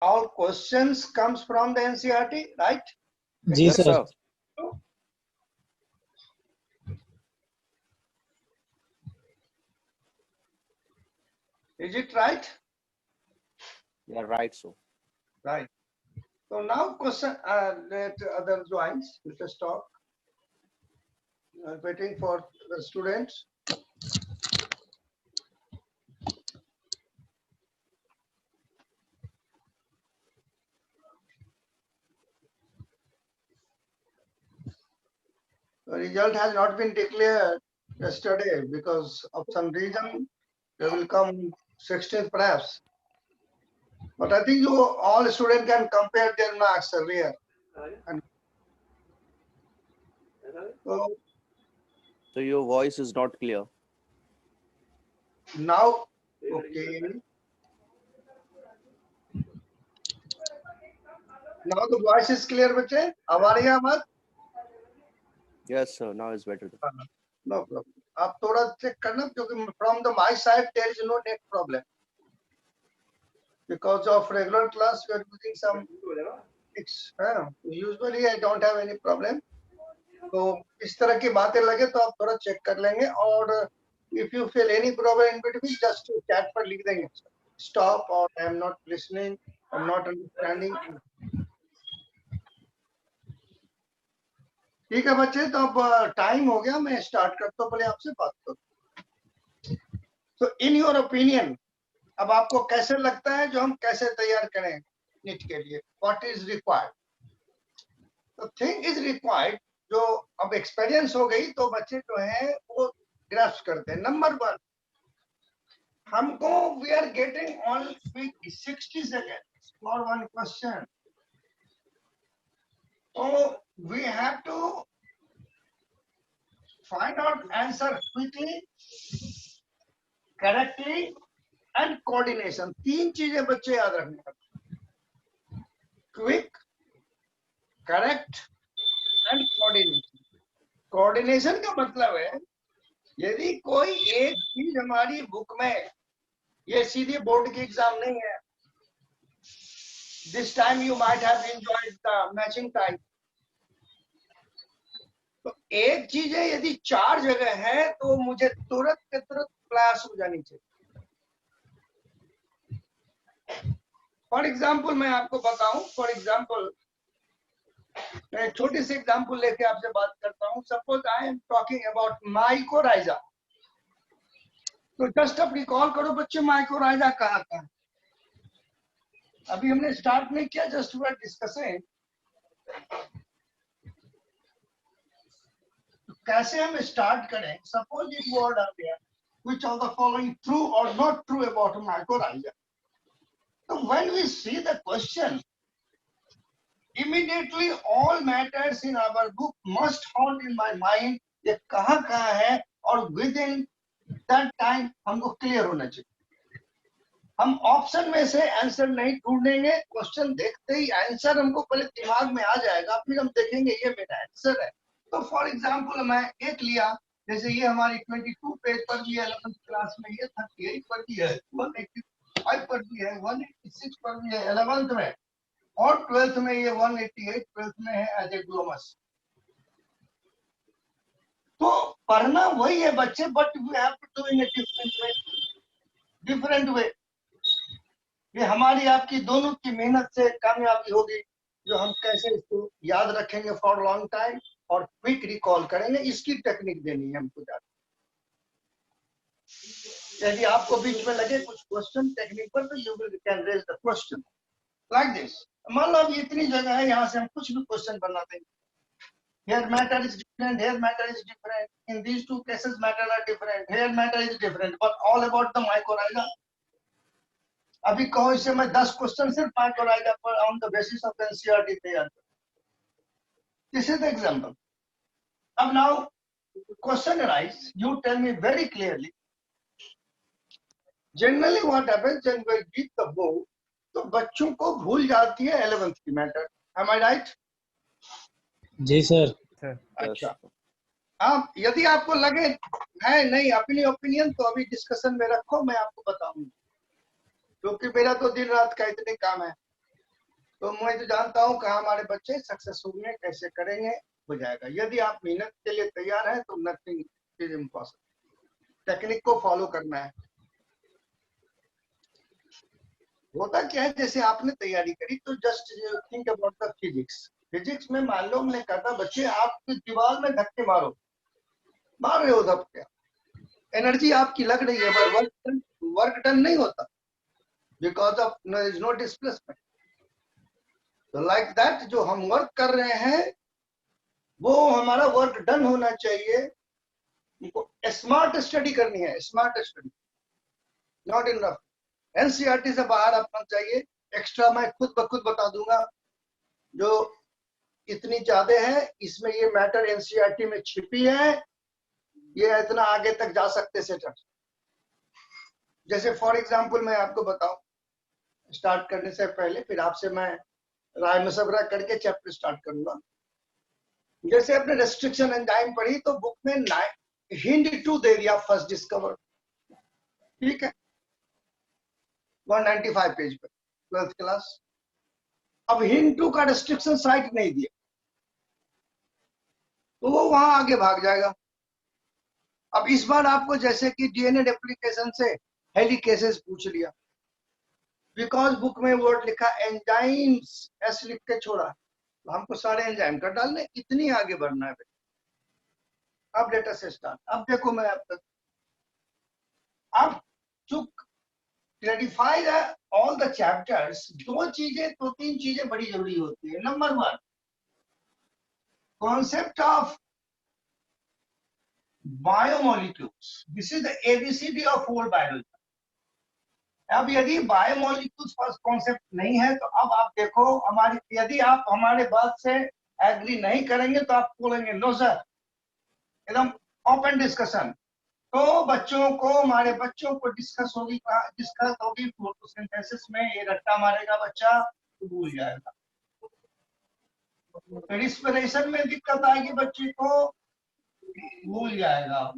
all questions comes from the NCERT, right? जी Yes, sir. sir. Is it right? You are right, so. Right. So now question, let other joins. Let us talk. Waiting for the students. The result has not been declared yesterday because of some reason. They will come 16th perhaps. But I think you all students can compare their marks earlier. And So your voice is not clear. now, okay. Now the voice is clear, बच्चे. अब आ रही है आवाज? Yes, sir. Now it's better. No problem. आप थोड़ा check करना क्योंकि from the my side there is no net problem. Because of regular class we are using some it's usually I don't have any problem. तो इस तरह की बातें लगे तो आप थोड़ा चेक कर लेंगे और if you feel any problem in between just chat पर लिख देंगे stop or I am not listening, I am not understanding. ठीक है बच्चे, तो अब टाइम हो गया, मैं स्टार्ट करता हूँ, पहले आपसे बात करूँ। So in your opinion, अब आपको कैसे लगता है जो हम कैसे तैयार करें नीट के लिए? What is required? The thing is required जो अब एक्सपीरियंस हो गई तो बच्चे जो है वो ग्रास्प करते हैं। नंबर 1, हमको we are getting only 60 seconds for one question. So we have to find out answer quickly, correctly and coordination. 3 चीजें बच्चे याद रखना, quick, correct and coordination. Coordination का मतलब है यदि कोई एक चीज हमारी बुक में, ये सीधे बोर्ड की एग्जाम नहीं है, this time you might have enjoyed the matching time, तो एक चीज है यदि 4 जगह है तो मुझे तुरंत के तुरंत क्लास हो जानी चाहिए। फॉर एग्जाम्पल मैं आपको बताऊं, फॉर एग्जाम्पल मैं छोटी सी एग्जाम्पल लेके आपसे बात करता हूं। Suppose I am talking about mycorrhiza, तो जस्ट अब रिकॉल करो बच्चे माइकोराइजा कहाँ था। अभी हमने स्टार्ट नहीं किया, जस्ट वी आर डिस्कसिंग कैसे हम स्टार्ट करें। Suppose it word are there which of the following true और not true about mycorrhiza. So when we see the question, immediately all matters in our book must haunt in my mind, ये कहाँ है और within that time हमको clear होना चाहिए। हम option में से आंसर नहीं ढूंढेंगे, क्वेश्चन देखते ही आंसर हमको पहले दिमाग में आ जाएगा, फिर हम देखेंगे ये मेरा आंसर है। तो फॉर एग्जाम्पल मैं एक लिया, जैसे ये हमारी 22 पेज पर भी है, 11th क्लास में ये 38 पर भी है, 185 पर भी है, 186 पर भी है 11th में, और 12th में ये 188 12th में है एज ए ग्लोमस। तो पढ़ना वही है बच्चे, but we have to do in a different way. ये हमारी आपकी दोनों की मेहनत से कामयाबी होगी, जो हम कैसे इसको याद रखेंगे फॉर लॉन्ग टाइम और क्विक रिकॉल करेंगे, इसकी टेक्निक देनी है हमको ज्यादा। यदि आपको बीच में लगे कुछ क्वेश्चन टेक्निक पर, तो you will can raise the question like this. मान लो ये इतनी जगह है, यहाँ से हम कुछ भी क्वेश्चन बनाते हैं। Here matter is different, here matter is different, in these two cases matter are different, here matter is different, but all about the mycorrhiza. अभी कहो इससे मैं 10 क्वेश्चन सिर्फ mycorrhiza पर on the basis of NCERT तैयार कर। This is the example. अब now question arise, you tell me very clearly. Generally what happens when we give the book, तो बच्चों को भूल जाती है 11th की मैटर। Am I right? जी सर। अच्छा, आप यदि आपको लगे है नहीं अपनी ओपिनियन, तो अभी डिस्कशन में रखो, मैं आपको बताऊंगा, क्योंकि मेरा तो दिन रात का इतने काम है। तो मैं तो जानता हूँ कहाँ हमारे बच्चे सक्सेस होंगे, कैसे करेंगे, हो जाएगा। यदि आप मेहनत के लिए तैयार हैं तो नथिंग इज इम्पॉसिबल। टेक्निक को फॉलो करना है। होता क्या है, जैसे आपने तैयारी करी तो just think about the physics. Physics में मान लो हमने कहा था बच्चे आप दीवार में धक्के मारो, मार रहे हो धक्के, एनर्जी आपकी लग रही है पर वर्क डन नहीं होता, because of is no displacement. तो लाइक दैट जो हम वर्क कर रहे हैं वो हमारा वर्क डन होना चाहिए। उनको स्मार्ट स्टडी करनी है, smart study, not enough NCERT से बाहर अपना चाहिए। एक्स्ट्रा मैं खुद ब खुद बता दूंगा, जो इतनी ज्यादा है इसमें ये मैटर एनसीईआरटी में छिपी है, ये इतना आगे तक जा सकते सेटर। जैसे फॉर एग्जांपल मैं आपको बताऊं, स्टार्ट करने से पहले फिर आपसे मैं राय मशवरा करके चैप्टर स्टार्ट करूंगा। जैसे अपने रेस्ट्रिक्शन एंजाइम पढ़ी तो बुक में हिंट टू दे दिया फर्स्ट डिस्कवर, ठीक है, 195 पेज पे, 12th क्लास। अब हिंट टू का रेस्ट्रिक्शन साइट नहीं दिया तो वो वहां आगे भाग जाएगा। अब इस बार आपको जैसे कि डीएनए रेप्लिकेशन से हेलिकेसेस पूछ लिया, बिकॉज बुक में वर्ड लिखा एंजाइम्स, एस लिख के छोड़ा, तो हमको सारे एंजाइम कर डालने, इतनी आगे बढ़ना है। अब लेटर से स्टार्ट। अब देखो मैं अब चुप क्लैरिफाई ऑल द चैप्टर्स। दो तीन चीजें बड़ी जरूरी होती है। Number 1, concept of biomolecules, this is the ABCD of whole biology. अब यदि बायोमोलिक्यूल्स फर्स्ट कॉन्सेप्ट नहीं है तो अब आप देखो हमारी, यदि आप हमारे बात से एग्री नहीं करेंगे तो आप बोलेंगे नो सर, एकदम ओपन डिस्कशन। तो बच्चों को, हमारे बच्चों को डिस्कस होगी फोटोसिंथेसिस में, ये रट्टा मारेगा बच्चा तो भूल जाएगा। रिस्पिरेशन में दिक्कत आएगी बच्चे को, भूल जाएगा।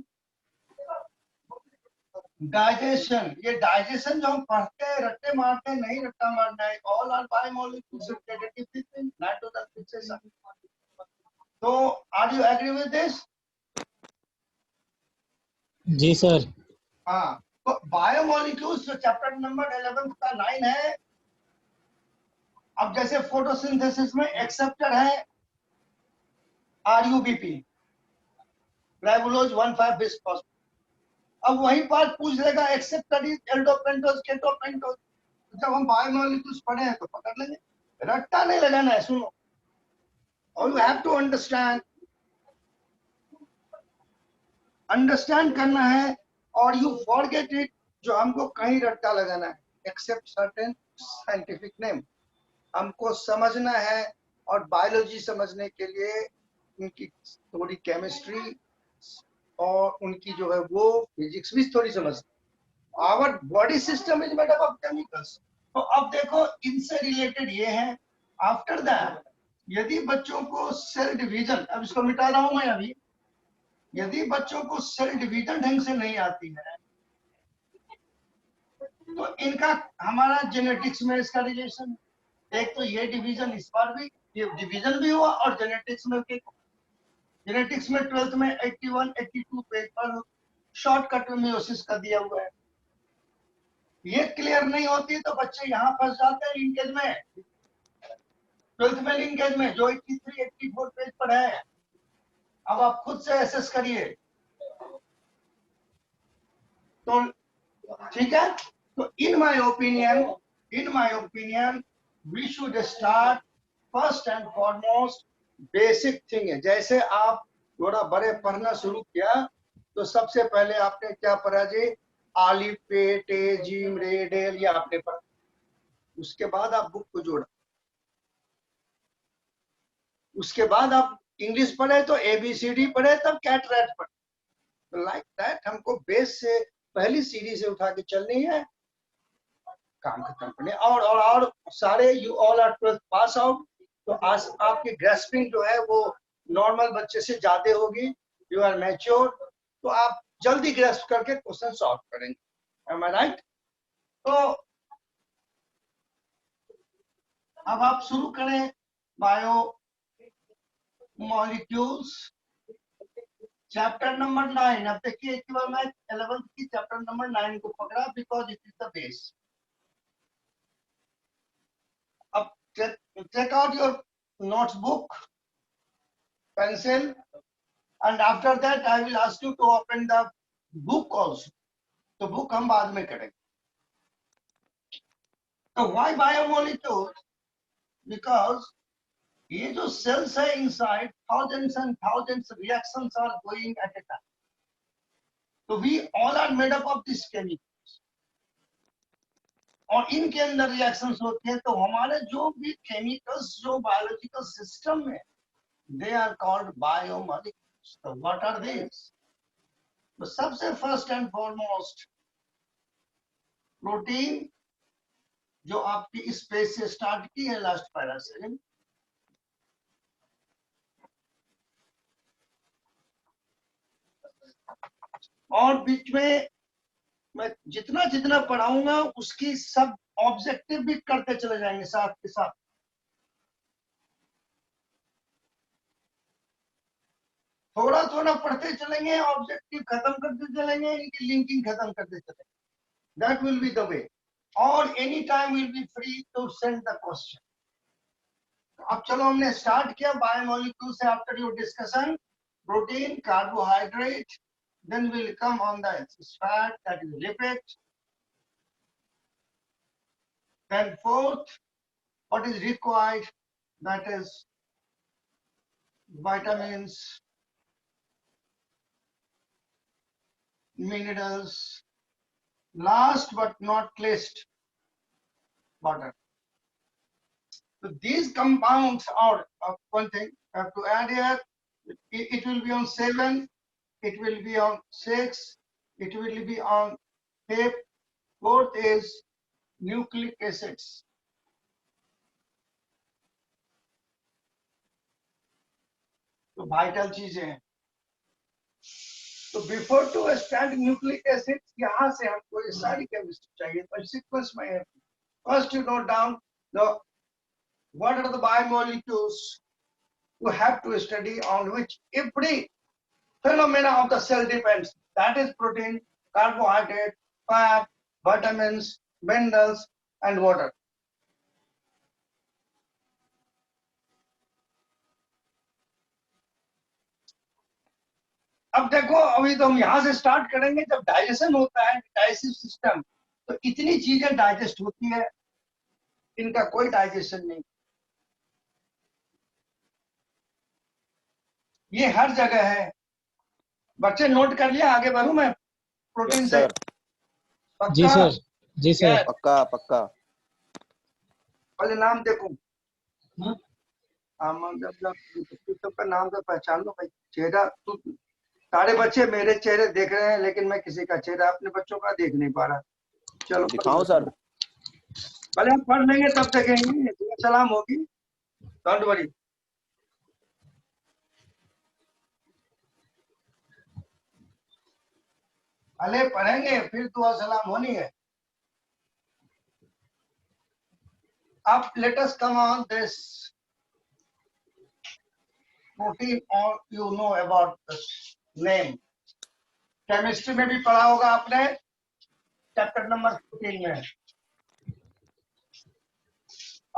डाइजेशन, ये डाइजेशन जो हम पढ़ते हैं रट्टे मारते हैं, नहीं रट्टा मारना है। All are biomolecules related to nitrogen fixation. तो are you agree with this? जी सर। हाँ, तो बायोमोलिक्यूल्स जो चैप्टर नंबर 11 का 9 है। अब जैसे फोटोसिंथेसिस में एक्सेप्टर है आरयूबीपी, राइबोलोज 1,5 बिस्फॉस्फेट। अब वही बात पूछ लेगा एक्सेप्टर इज एल्डोपेंटोज केटोपेंटोज। जब हम बायोमोलिक्यूल्स पढ़े हैं तो पकड़ लेंगे, रट्टा नहीं लगाना है। सुनो, और यू हैव टू अंडरस्टैंड करना है, और यू फॉरगेट इट जो हमको कहीं रट्टा लगाना है। एक्सेप्ट सर्टेन साइंटिफिक नेम हमको समझना है, और बायोलॉजी समझने के लिए उनकी थोड़ी केमिस्ट्री और उनकी जो है वो फिजिक्स भी थोड़ी समझना। Our body system is made up of chemicals. तो अब देखो इनसे रिलेटेड ये है। आफ्टर दैट, यदि बच्चों को सेल डिवीजन, अब इसको मिटा रहा हूं मैं अभी, यदि बच्चों को सेल डिवीजन ढंग से नहीं आती है तो इनका, हमारा जेनेटिक्स में इसका रिलेशन, एक तो ये डिवीजन, इस बार भी ये डिवीजन भी हुआ, और जेनेटिक्स में जेनेटिक्स में 12th में 81 82 पेज पर शॉर्टकट में मियोसिस का दिया हुआ है। ये क्लियर नहीं होती तो बच्चे यहाँ फंस जाते हैं लिंकेज में, 12th में लिंकेज में जो 83 84 पेज पर है। अब आप खुद से एसेस करिए। तो ठीक है, तो in my opinion we should start first and foremost basic thing है। जैसे आप थोड़ा बड़े पढ़ना शुरू किया तो सबसे पहले आपने क्या पढ़ा जी? आलिफ पे टे जीम रे डेल, ये आपने पढ़ा। उसके बाद आप बुक को जोड़ा, उसके बाद आप इंग्लिश पढ़े तो एबीसीडी पढ़े, तब कैट रैट पढ़े। तो लाइक दैट हमको बेस से पहली सीढ़ी से उठा के चलनी है, काम खत्म करने। और सारे you all are 12th pass out, तो आज आपकी ग्रेस्पिंग जो है वो नॉर्मल बच्चे से ज्यादा होगी। यू आर मैच्योर, तो आप जल्दी ग्रेस्प करके क्वेश्चन सॉल्व करेंगे। एम आई राइट? तो अब आप शुरू करें बायो मॉलिक्यूल्स चैप्टर नंबर 9। अब देखिए केवल मैं 11th की चैप्टर नंबर 9 को पकड़ा because it is the base. अब check out your notebook, pencil, and after that I will ask you to open the book also. तो बुक हम बाद में करेंगे। तो why biomolecules? Because ये जो cells है inside, thousands and thousands reactions are going at a time. तो we all are made up of these chemicals. और इनके अंदर रिएक्शंस होते हैं। तो हमारे जो भी केमिकल्स जो बायोलॉजिकल सिस्टम में they are called biomolecules. So what are these? तो सबसे फर्स्ट एंड फॉरमोस्ट प्रोटीन जो आपकी स्पेस से स्टार्ट की है लास्ट पैरा से, और बीच में मैं जितना जितना पढ़ाऊंगा उसकी सब ऑब्जेक्टिव भी करते चले जाएंगे साथ के साथ। थोड़ा थोड़ा पढ़ते चलेंगे, ऑब्जेक्टिव खत्म करते चलेंगे, इनकी लिंकिंग खत्म करते चलेंगे। That will be the way. और any time will be free to send the question. अब चलो हमने स्टार्ट किया बायोमोलिक्यूल से। After your discussion protein, carbohydrate, then we'll come on the fat, that is lipid. Then fourth, what is required, that is vitamins, minerals. Last but not least, water. So these compounds are one thing I have to add here. It will be on 7, it will be on 6, it will be on 5. Fourth is nucleic acids. तो vital चीजें हैं। तो before to start nucleic acid, यहाँ से हमको ये सारी chemistry चाहिए। तो सीक्वेंस में first you note down the what are the biomolecules you have to study on which every phenomena of the cell depends. That is protein, carbohydrate, fat, vitamins, minerals, and water. अब देखो, अभी तो हम यहाँ से start करेंगे। जब digestion होता है, डाइजेस्टिव सिस्टम, तो इतनी चीजें डाइजेस्ट होती है, इनका कोई डाइजेशन नहीं। ये हर जगह है। बच्चे नोट कर लिया, आगे बढ़ूं मैं प्रोटीन Yes, से? sir. जी सर, जी सर। पक्का पक्का। पहले नाम देखो। हाँ? जब सबका नाम तो पहचान लो भाई। चेहरा तू, सारे बच्चे मेरे चेहरे देख रहे हैं, लेकिन मैं किसी का चेहरा अपने बच्चों का देख नहीं पा रहा। चलो दिखाओ सर। पहले हम पढ़ लेंगे तब देखेंगे। सलाम होगी, डोंट वरी। पहले पढ़ेंगे फिर दुआ सलाम होनी है। अब let us come on this protein, और you know about this name. Chemistry में भी पढ़ा होगा आपने, चैप्टर नंबर 14 में।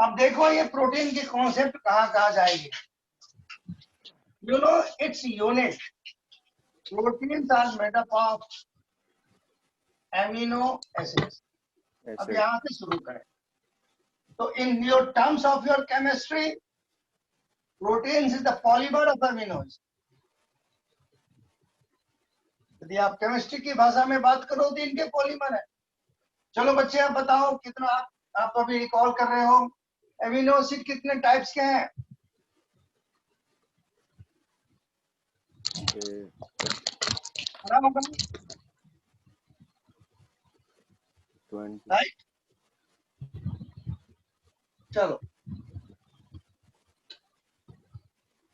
अब देखो ये प्रोटीन की कॉन्सेप्ट कहाँ कहाँ जाएगी। You know it's unit. Proteins are made up of amino acids. अब यहाँ से शुरू करें। तो in your terms of your chemistry, proteins is the polymer of amino acid. यदि आप केमिस्ट्री की भाषा में बात करो तो इनके पॉलीमर है। चलो बच्चे आप बताओ कितना आप अभी रिकॉल कर रहे हो, एमिनो एसिड कितने टाइप्स के हैं? राइट, चलो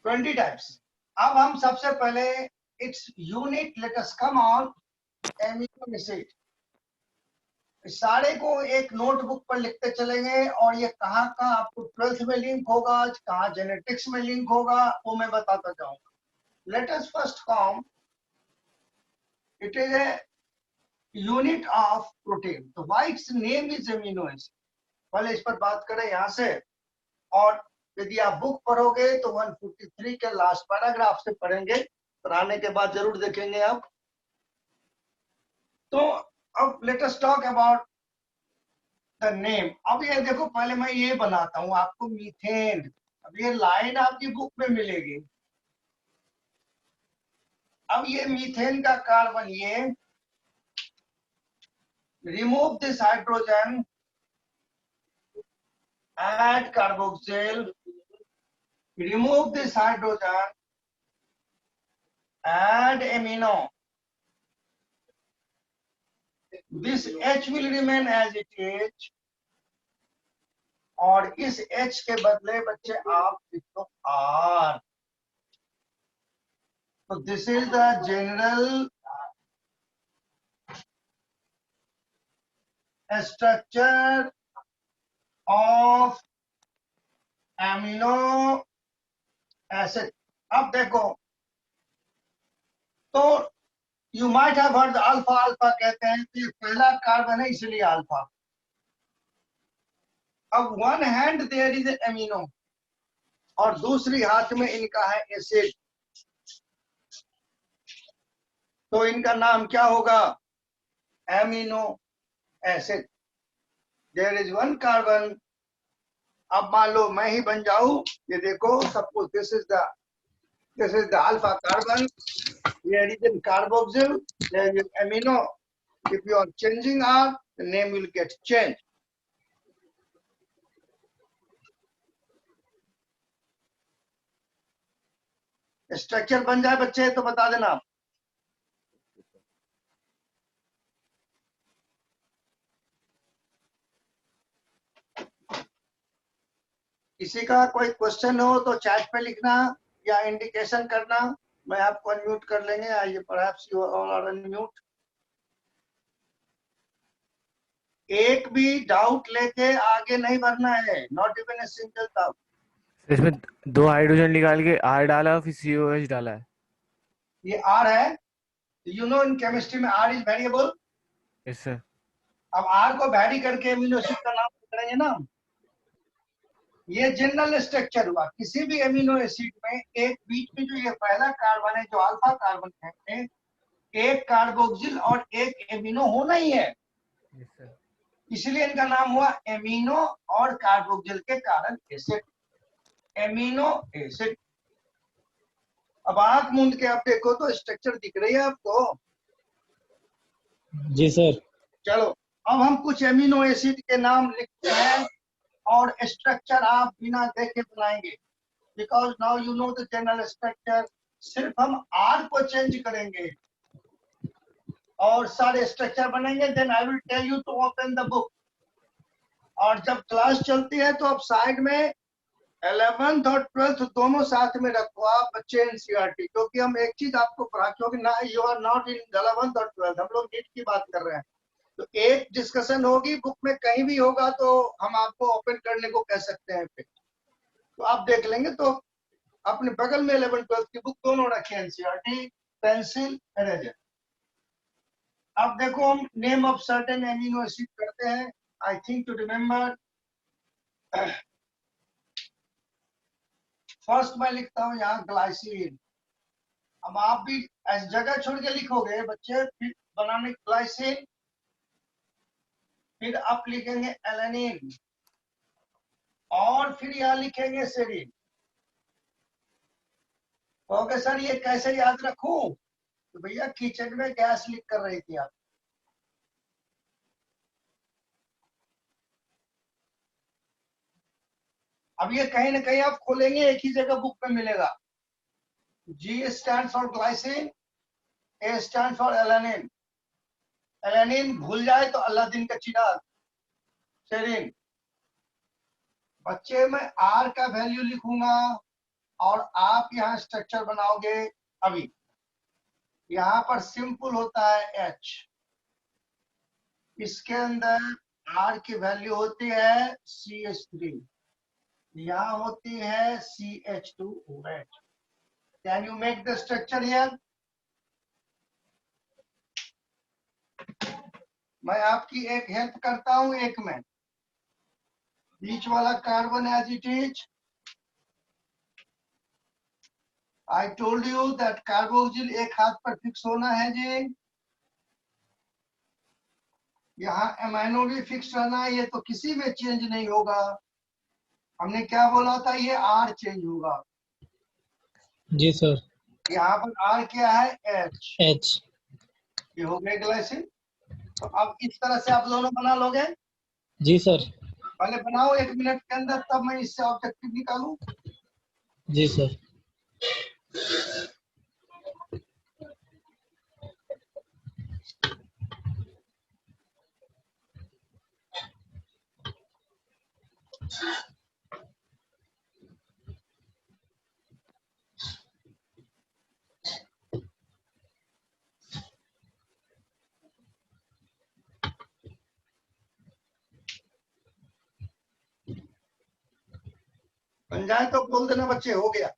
20 टाइप्स। अब हम सबसे पहले its unit, late us come on amino acid. सारे को एक नोटबुक पर लिखते चलेंगे और ये कहाँ कहाँ आपको 12th में लिंक होगा, कहाँ जेनेटिक्स में लिंक होगा, वो मैं बताता जाऊंगा। Let us first come, it is a unit of protein, तो why its name is amino acid. पहले इस पर बात करें यहां से, और यदि आप बुक पढ़ोगे तो 153 के लास्ट पैराग्राफ से पढ़ेंगे, पढ़ाने के बाद जरूर देखेंगे आप। तो अब let us talk about the name. अब ये देखो, पहले मैं ये बनाता हूं आपको मीथेन। अब ये लाइन आपकी बुक में मिलेगी। अब ये मीथेन का कार्बन, ये remove this hydrogen, add carboxyl, remove this hydrogen, add amino, this H will remain as it is, और इस H के बदले बच्चे आप लिखो R। तो this is the general structure of amino acid. अब देखो, तो you might have heard alpha, alpha कहते हैं, तो ये पहला कार्बन है इसलिए अल्फा। अब one hand there is amino, और दूसरी हाथ में इनका है एसिड, तो इनका नाम क्या होगा? Amino acid. There is one carbon. अब मान लो मैं ही बन जाऊं, ये देखो, suppose this is the alpha carbon, here is in carboxyl, there is amino. If you are changing R, the name will get changed. Structure बन जाए बच्चे तो बता देना। किसी का कोई क्वेश्चन हो तो चैट पे लिखना या इंडिकेशन करना, मैं आपको अनम्यूट कर लेंगे। आइए, perhaps you all are unmute. एक भी डाउट लेके आगे नहीं बढ़ना है, not even a single doubt. इसमें 2 हाइड्रोजन निकाल के R डाला, फिर COH डाला है। ये R है, यू नो इन केमिस्ट्री में R is variable. Yes sir. अब R को वैरी करके एमिनो एसिड का नाम करेंगे ना। ये जनरल स्ट्रक्चर हुआ किसी भी एमिनो एसिड में। एक बीच में जो ये पहला कार्बन है जो अल्फा कार्बन है, एक कार्बोक्सिल और एक एमिनो होना ही है, यस सर। इसलिए इनका नाम हुआ एमिनो, और कार्बोक्सिल के कारण एसिड, एमिनो एसिड। अब आंख मूंद के आप देखो तो स्ट्रक्चर दिख रही है आपको? जी सर। चलो, अब हम कुछ एमिनो एसिड के नाम लिखते हैं और स्ट्रक्चर आप बिना देखे बनाएंगे, because now you know the general structure. सिर्फ हम आर को चेंज करेंगे और सारे स्ट्रक्चर बनेंगे। Then I will tell you to open the book, और जब क्लास चलती है तो आप साइड में 11th और 12th दोनों साथ में रखो आप बच्चे एनसीईआरटी, क्योंकि हम एक चीज आपको पढ़ा, क्योंकि ना you are not in 11th और 12th, हम लोग नीट की बात कर रहे हैं। तो एक डिस्कशन होगी बुक में, कहीं भी होगा तो हम आपको ओपन करने को कह सकते हैं फिर, तो आप देख लेंगे। तो अपने बगल में 11th 12th की बुक दोनों रखे, एनसीईआरटी, पेंसिल, इरेजर। अब देखो, हम name of certain amino acid करते हैं। I think to remember, first मैं लिखता हूं यहाँ ग्लाइसिन। अब आप भी ऐसी जगह छोड़ के लिखोगे बच्चे, फिर बनाने ग्लाइसिन, फिर आप लिखेंगे एलेनिन, और फिर यहाँ लिखेंगे सेरीन। ओके सर, ये कैसे याद रखूं? तो भैया किचन में गैस लीक कर रही थी आप। अब ये कहीं ना कहीं आप खोलेंगे, एक ही जगह बुक में मिलेगा। G stands for glycine, A stands for alanine। Alanine भूल जाए तो अल्लादीन का चिराग, सेरीन। बच्चे मैं R का वैल्यू लिखूंगा और आप यहाँ स्ट्रक्चर बनाओगे। अभी यहाँ पर सिंपल होता है H, इसके अंदर R की वैल्यू होती है CH3, यहाँ होती है CH2OH। Can you make the structure here? मैं आपकी एक हेल्प करता हूं, एक में बीच वाला carbon as it is. I told you that carboxyl एक हाथ पर फिक्स होना है जी, यहाँ एमाइनो भी फिक्स रहना है, ये तो किसी में चेंज नहीं होगा। हमने क्या बोला था, ये R चेंज होगा। जी सर। यहाँ पर R क्या है? H। H। ये हो गया ग्लाइसिन। तो अब इस तरह से आप दोनों बना लोगे। जी सर। पहले बनाओ 1 मिनट के अंदर, तब मैं इससे ऑब्जेक्टिव निकालूं। जी सर। बन जाए तो बोल देना बच्चे, हो गया।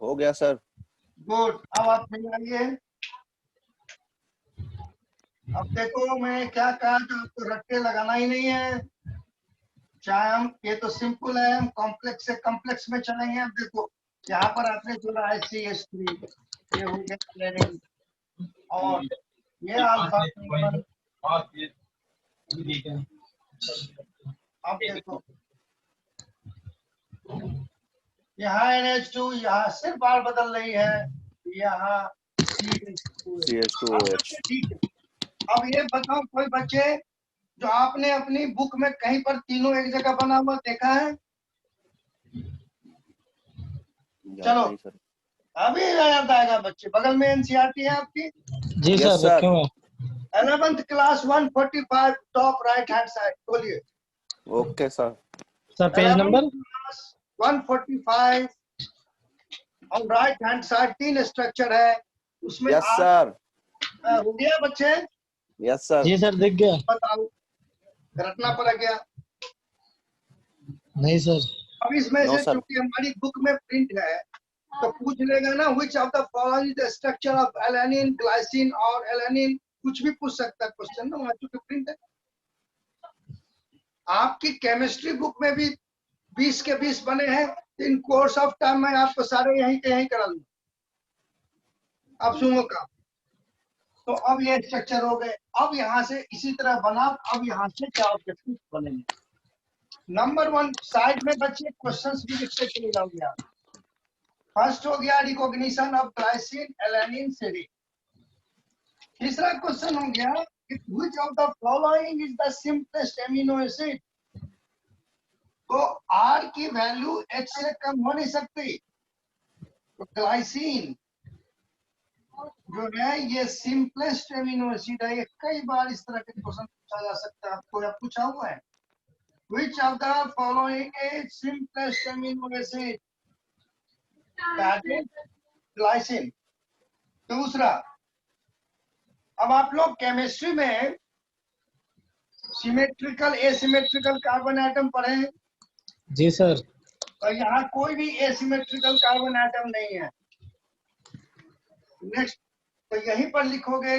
हो गया सर। गुड। अब आप मिलाइए। अब देखो मैं क्या कहा था, आपको रट्टे लगाना ही नहीं है। चाहे हम, ये तो सिंपल है, हम कॉम्प्लेक्स से कॉम्प्लेक्स में चलेंगे। अब देखो यहाँ पर आपने जोड़ा है CH3, ये हो गया लेनिन, और ये अल्फा कार्बन। अब देखो यहाँ NH2, यहाँ सिर्फ बार बदल रही है, यहाँ CH2OH। ठीक है। अब ये बताओ कोई बच्चे जो आपने अपनी बुक में कहीं पर तीनों एक जगह बना हुआ देखा है? चलो नहीं सर। अभी याद आएगा बच्चे, बगल में NCERT है आपकी। जी Yes, सर sir. रखे हुए हैं। 11th class 145 top right hand side, बोलिए। Okay sir. Sir page 11th नंबर। क्लास 145 और राइट हैंड साइड 3 स्ट्रक्चर है उसमें। Yes sir. हो गया बच्चे? Yes sir. जी सर दिख गया। बताओ रटना पड़ा क्या? नहीं सर। अब इसमें No, से sir. चूंकि हमारी बुक में प्रिंट है तो पूछ लेगा ना, which of the following is the structure of alanine, glycine और alanine, कुछ भी पूछ सकता है क्वेश्चन ना, वहाँ चूंकि प्रिंट है। आपकी केमिस्ट्री बुक में भी 20 के 20 बने हैं। इन कोर्स ऑफ टाइम में आपको सारे यहीं के यहीं करा लूंगा। अब सुनो का, तो अब ये स्ट्रक्चर हो गए। अब यहाँ से इसी तरह बना, अब यहाँ से क्या ऑब्जेक्टिव बनेंगे। नंबर 1 साइड में बच्चे क्वेश्चंस भी लिखते चले जाओगे आप। फर्स्ट हो गया recognition of glycine, alanine, serine. तीसरा क्वेश्चन हो गया which of the following is the simplest amino acid। तो R की वैल्यू H से कम हो नहीं सकती, तो ग्लाइसिन जो है ये सिंपलेस्ट एमिनो एसिड है। ये कई बार इस तरह के क्वेश्चन पूछा जा सकता है, आपको या पूछा हुआ है। Which of the following is simplest amino acid? That is glycine। दूसरा, अब आप लोग केमिस्ट्री में सिमेट्रिकल एसिमेट्रिकल कार्बन एटम पढ़े, जी सर। तो यहाँ कोई भी एसिमेट्रिकल कार्बन एटम नहीं है। नेक्स्ट, तो यहीं पर लिखोगे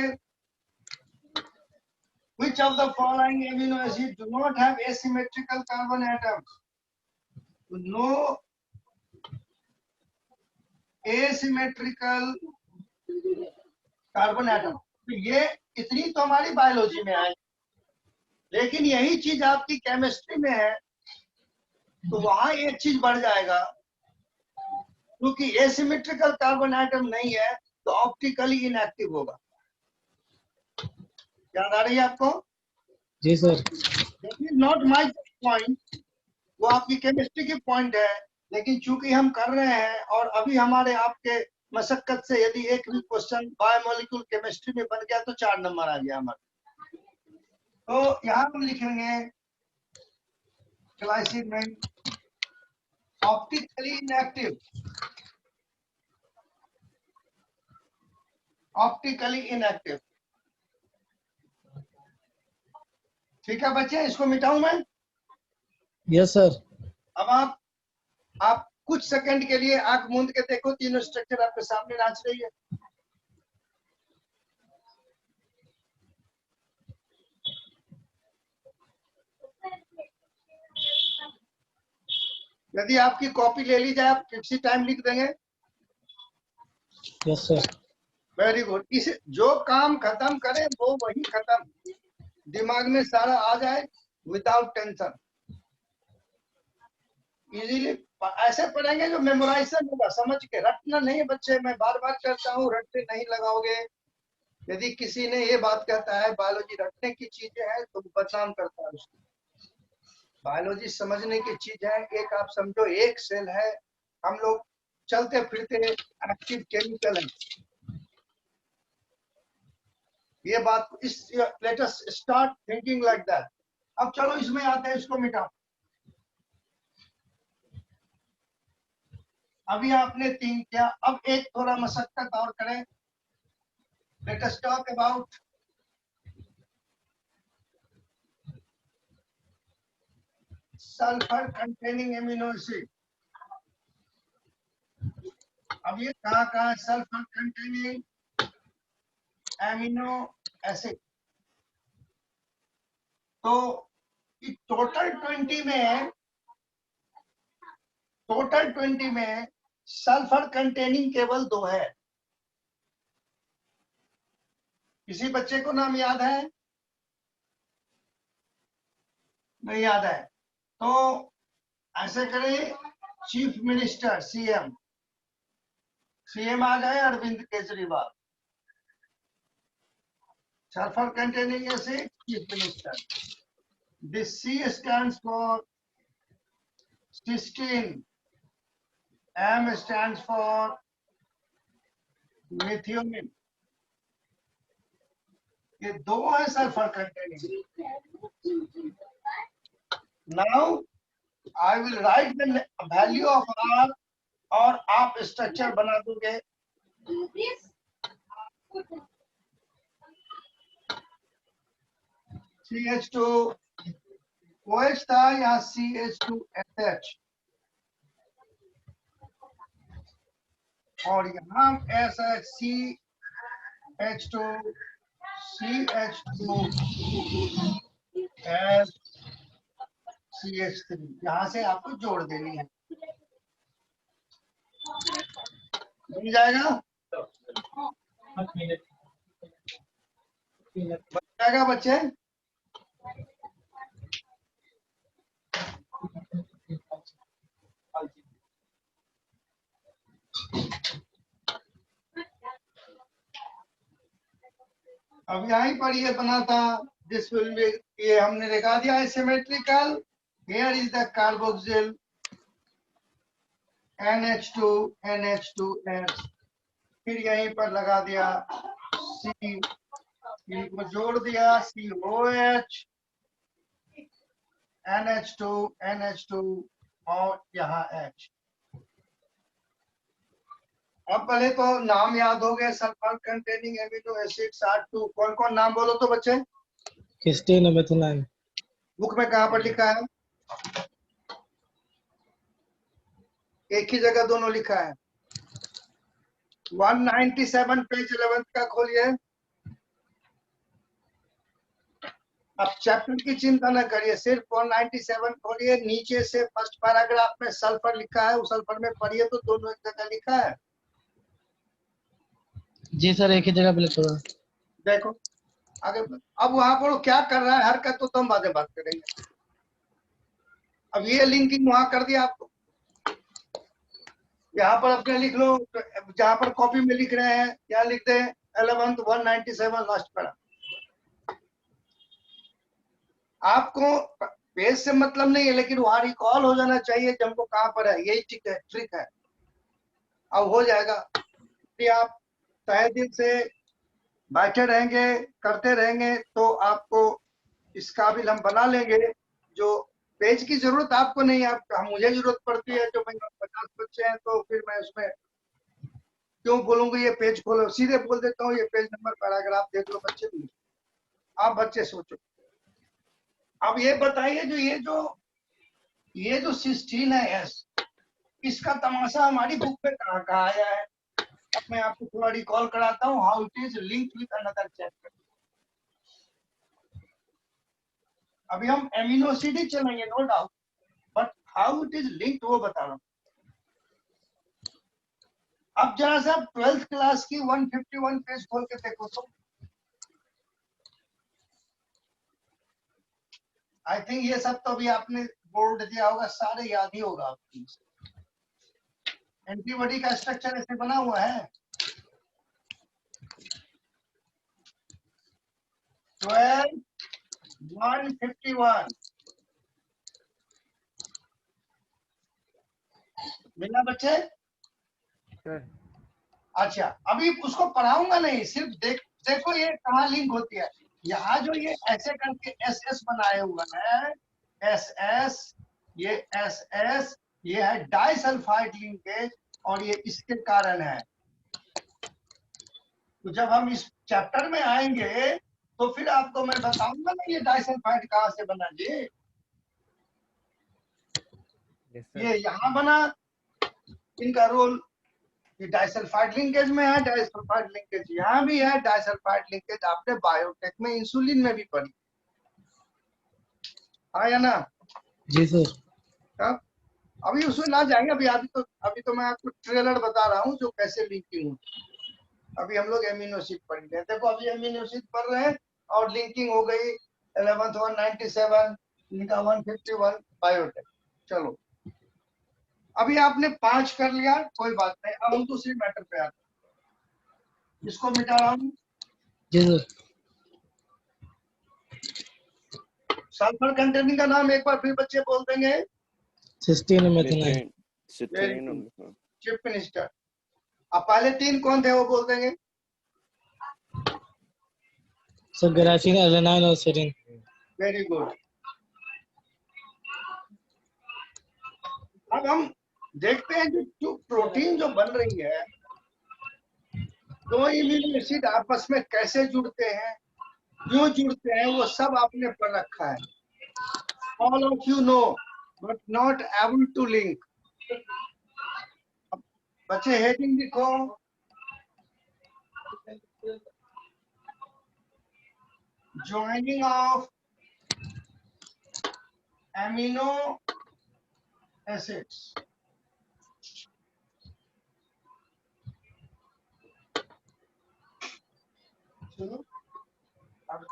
which of the following amino acid do not have asymmetrical carbon atoms? No asymmetrical carbon atom. तो ये इतनी तो हमारी बायोलॉजी में है, लेकिन यही चीज आपकी केमिस्ट्री में है, तो वहां एक चीज बढ़ जाएगा, क्योंकि एसिमेट्रिकल कार्बन एटम नहीं है तो ऑप्टिकली इनएक्टिव होगा। याद आ रही है आपको? जी सर। नॉट माई पॉइंट, वो आपकी केमिस्ट्री की पॉइंट है, लेकिन चूंकि हम कर रहे हैं और अभी हमारे आपके मशक्कत से यदि एक भी क्वेश्चन बायोमोलिक्यूल केमिस्ट्री में बन गया तो 4 नंबर आ गया हमारा। तो यहाँ हम लिखेंगे ग्लाइसिन में ऑप्टिकली इनएक्टिव, ऑप्टिकली इनएक्टिव। ठीक है बच्चे, इसको मिटाऊं मैं? Yes sir. अब आप कुछ सेकंड के लिए आंख मूंद के देखो, तीनों स्ट्रक्चर आपके सामने नाच रही है। यदि आपकी कॉपी ले ली जाए, आप किसी टाइम लिख देंगे। Yes sir. Very good. इसे जो काम खत्म करें वो वही खत्म, दिमाग में सारा आ जाए विदाउट टेंशन। इजीली ऐसे पढ़ेंगे जो मेमोराइजेशन होगा, समझ के। रटना नहीं है बच्चे, मैं बार बार कहता हूँ, रटने नहीं लगाओगे। यदि किसी ने ये बात कहता है बायोलॉजी रटने की चीजें है तो बदनाम करता है उसको। बायोलॉजी समझने की चीज है। एक आप समझो, एक सेल है, हम लोग चलते फिरते एक्टिव केमिकल है। ये बात इस let us start thinking like that. अब चलो इसमें आते हैं, इसको मिटाओ। अभी आपने 3 किया, अब एक थोड़ा मशक्कत और करें। Let us talk about sulphur containing amino acid. अब ये कहाँ है? Sulphur containing amino acid. तो टोटल 20 में सल्फर कंटेनिंग केवल 2 है। किसी बच्चे को नाम याद है? नहीं याद है तो ऐसे करें, चीफ मिनिस्टर सीएम आ गए Arvind Kejriwal. Sulphur containing acid, chief minister. This C stands for cysteine, M stands for methionine। ये 2 है sulphur containing. Now I will write the value of R और आप स्ट्रक्चर बना दोगे। CH2 OH था, यहाँ CH2SH और यहाँ CH2 CH3 यहाँ से आपको जोड़ देनी है। मिल जाएगा? बच जाएगा बच्चे? अब यहीं पर ये बना था, दिस विल बी, ये हमने दिखा दिया है symmetrical. Here is the carboxyl NH2 NH2S, फिर यहीं पर लगा दिया C, इनको जोड़ दिया COH NH2 NH2 और यहाँ H। अब पहले तो नाम याद हो गए, सल्फर कंटेनिंग एमिनो एसिड 62। कौन कौन नाम बोलो तो बच्चे? Cysteine methionine. बुक में कहाँ पर लिखा है? एक ही जगह दोनों लिखा है। 197 पेज 11 का खोलिए। अब चैप्टर की चिंता न करिए, सिर्फ 197 खोलिए, नीचे से फर्स्ट पैराग्राफ में सल्फर लिखा है, उस सल्फर में पढ़िए तो दोनों एक जगह लिखा है। जी सर, एक ही जगह पे लिखा हुआ। देखो आगे। अब वहां पर वो क्या कर रहा है हरकत तो हम बातें बात करेंगे। अब ये लिंकिंग वहां कर दिया आपको, यहाँ पर अपने लिख लो, जहां पर कॉपी में लिख रहे हैं क्या लिख दे? 11th 197 last para. आपको पेज से मतलब नहीं है, लेकिन वहां रिकॉल हो जाना चाहिए कि हमको कहां पर है। यही ट्रिक है। अब हो जाएगा। यदि आप तहे दिल से बैठे रहेंगे, करते रहेंगे, तो आपको इस काबिल हम बना लेंगे। जो पेज की जरूरत आपको नहीं है, मुझे जरूरत पड़ती है। जो भाई 50 बच्चे हैं तो फिर मैं उसमें क्यों बोलूंगा ये पेज खोलो, सीधे बोल देता हूँ ये पेज नंबर पैराग्राफ देख लो बच्चे। आप बच्चे सोचो। अब ये बताइए ये जो 16 है एस, इसका तमाशा हमारी बुक में कहाँ कहाँ आया है। अब मैं आपको थोड़ा रिकॉल कराता हूँ how it is linked with another chapter. अभी हम एमिनो एसिड ही चलेंगे no doubt, but how it is linked वो बता रहा हूँ। अब जरा सा 12th क्लास की 151 पेज खोल के देखो तो आई थिंक ये सब तो अभी आपने बोर्ड दिया होगा, सारे याद ही होगा आपकी। एंटीबॉडी का स्ट्रक्चर ऐसे बना हुआ है। 12 151 बिना बच्चे। सर अच्छा, अभी उसको पढ़ाऊंगा नहीं, सिर्फ देखो ये कहाँ लिंक होती है। यहाँ जो ये ऐसे करके एस एस बनाए हुआ है, एस एस, ये एस एस, ये है डाइसल्फाइड लिंकेज, और ये इसके कारण है। तो जब हम इस चैप्टर में आएंगे तो फिर आपको मैं बताऊंगा ना ये डाइसल्फाइड कहाँ से बना जी। Yes sir. ये यहाँ बना, इनका रोल ये डाइसल्फाइड लिंकेज में है। डाइसल्फाइड लिंकेज यहाँ भी है। डाइसल्फाइड लिंकेज आपने बायोटेक में इंसुलिन में भी पढ़ी, हाँ या ना। जी सर। अब अभी उसमें ना जाएंगे। अभी तो मैं आपको ट्रेलर बता रहा हूँ जो कैसे लिंकिंग होती है। अभी हम लोग एमिनो एसिड पढ़ेंगे। देखो अभी एमिनो एसिड पढ़ रहे हैं और लिंकिंग हो गई 11th 197, इनका 151 बायोटेक। चलो अभी आपने 5 कर लिया, कोई बात नहीं। अब हम दूसरी मैटर पे आते हैं। इसको मिटा रहा हूँ। जी सर। सल्फर कंटेनिंग का नाम एक बार फिर बच्चे बोल देंगे। 16 मेथिनाइन। Citrine chief minister. अब पहले 3 कौन थे वो बोल देंगे। सर ग्राफीन, एलेनाइन और सेरीन। Very good. अब हम देखते हैं जो प्रोटीन जो बन रही है, दो इम्यूनो एसिड आपस में कैसे जुड़ते हैं, क्यों जुड़ते हैं, वो सब आपने पढ़ रखा है। All of you know but not able to link. बच्चे हेडिंग लिखो। Joining of amino acids. चलो अब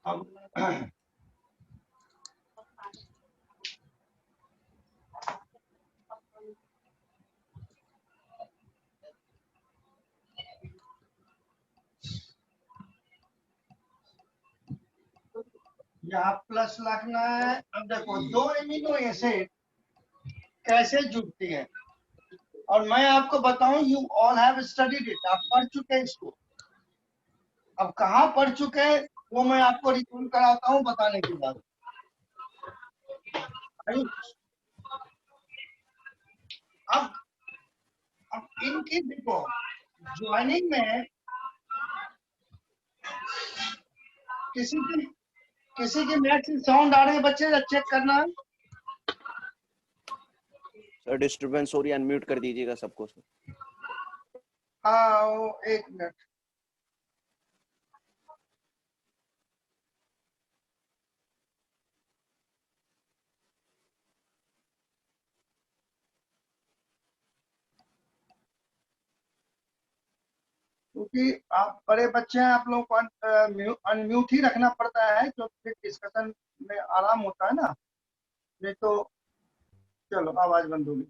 अब यहाँ प्लस लगना है। अब देखो दो एमिनो एसिड कैसे जुड़ती है, और मैं आपको बताऊं you all have studied it, आप पढ़ चुके हैं इसको। अब कहाँ पढ़ चुके हैं वो मैं आपको रिकॉल कराता हूँ बताने के बाद। अब इनकी देखो ज्वाइनिंग में किसी की मैच साउंड आ रही है बच्चे, चेक करना। सर डिस्टरबेंस हो रही है, अनम्यूट कर दीजिएगा सबको सर। हाँ वो 1 मिनट। क्योंकि आप बड़े बच्चे हैं, आप लोगों को अनम्यूट ही रखना पड़ता है क्योंकि डिस्कशन में आराम होता है ना, नहीं तो। चलो आवाज बंद होगी।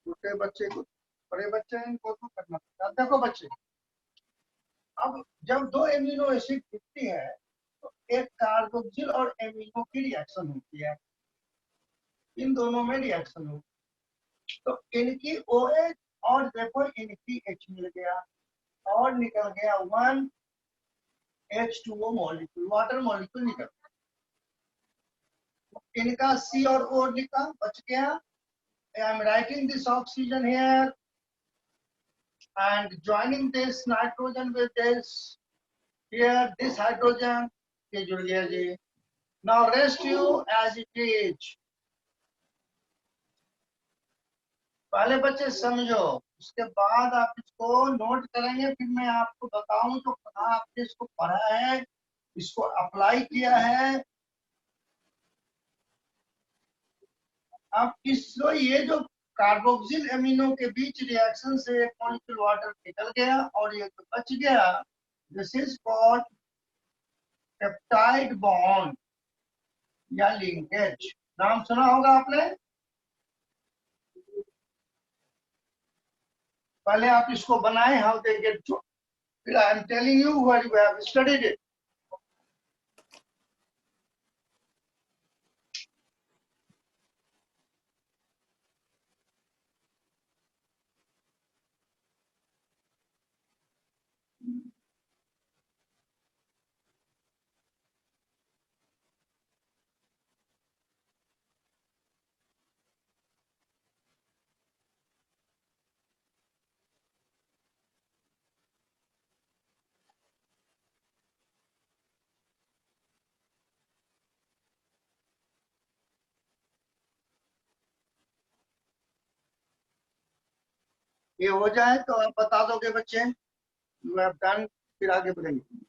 छोटे बच्चे को, बड़े बच्चे हैं इनको तो करना पड़ता है। देखो बच्चे अब जब दो एमिनो एसिड जुड़ती है तो एक कार्बोक्सिल और एमिनो की रिएक्शन होती है, इन दोनों में रिएक्शन होती है। तो इनकी OH और देखो इनकी H मिल गया और निकल गया 1 H2O मॉलिक्यूल, वाटर मॉलिक्यूल निकल गया। इनका C और O निकला, बच गया। I am writing this oxygen here and joining this nitrogen with this here, this hydrogen ये जुड़ गया जी। Now rest you as it is। पहले बच्चे समझो, उसके बाद आप इसको नोट करेंगे, फिर मैं आपको बताऊं तो कहाँ आपने इसको पढ़ा है, इसको अप्लाई किया है। अब इसको ये जो कार्बोक्सिल एमिनो के बीच रिएक्शन से एक मॉलिक्यूल वाटर निकल गया और ये तो बच गया, this is called peptide bond या लिंकेज। नाम सुना होगा आपने। पहले आप इसको बनाए, हाउ दे गेट टू, फिर I am telling you what you have studied it. ये हो जाए तो आप बता दोगे बच्चे, यू हैव डन, फिर आगे बढ़ेंगे।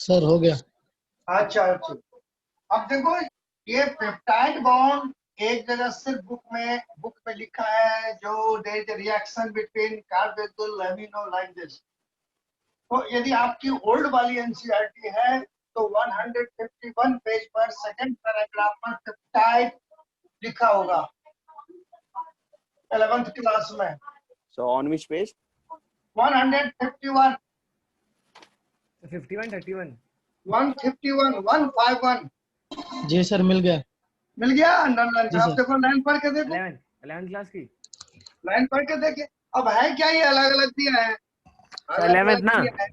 सर हो गया। अच्छा अच्छा, अब देखो ये पेप्टाइड बॉन्ड एक जगह सिर्फ बुक में लिखा है, जो there is reaction between carboxyl amino like this. तो यदि आपकी ओल्ड वाली एनसीईआरटी है तो 151 पेज पर सेकंड पैराग्राफ पर पेप्टाइड लिखा होगा 11th क्लास में। So on which page? 151 51 31 151 151 ji sir मिल गया। मिल गया अंडरलाइन। जी आप सर। देखो लाइन पढ़ के देखो, 11 क्लास की लाइन पढ़ के देखिए। अब है क्या, ये अलग अलग दिया है, अलग 11th अलग ना? दिया है,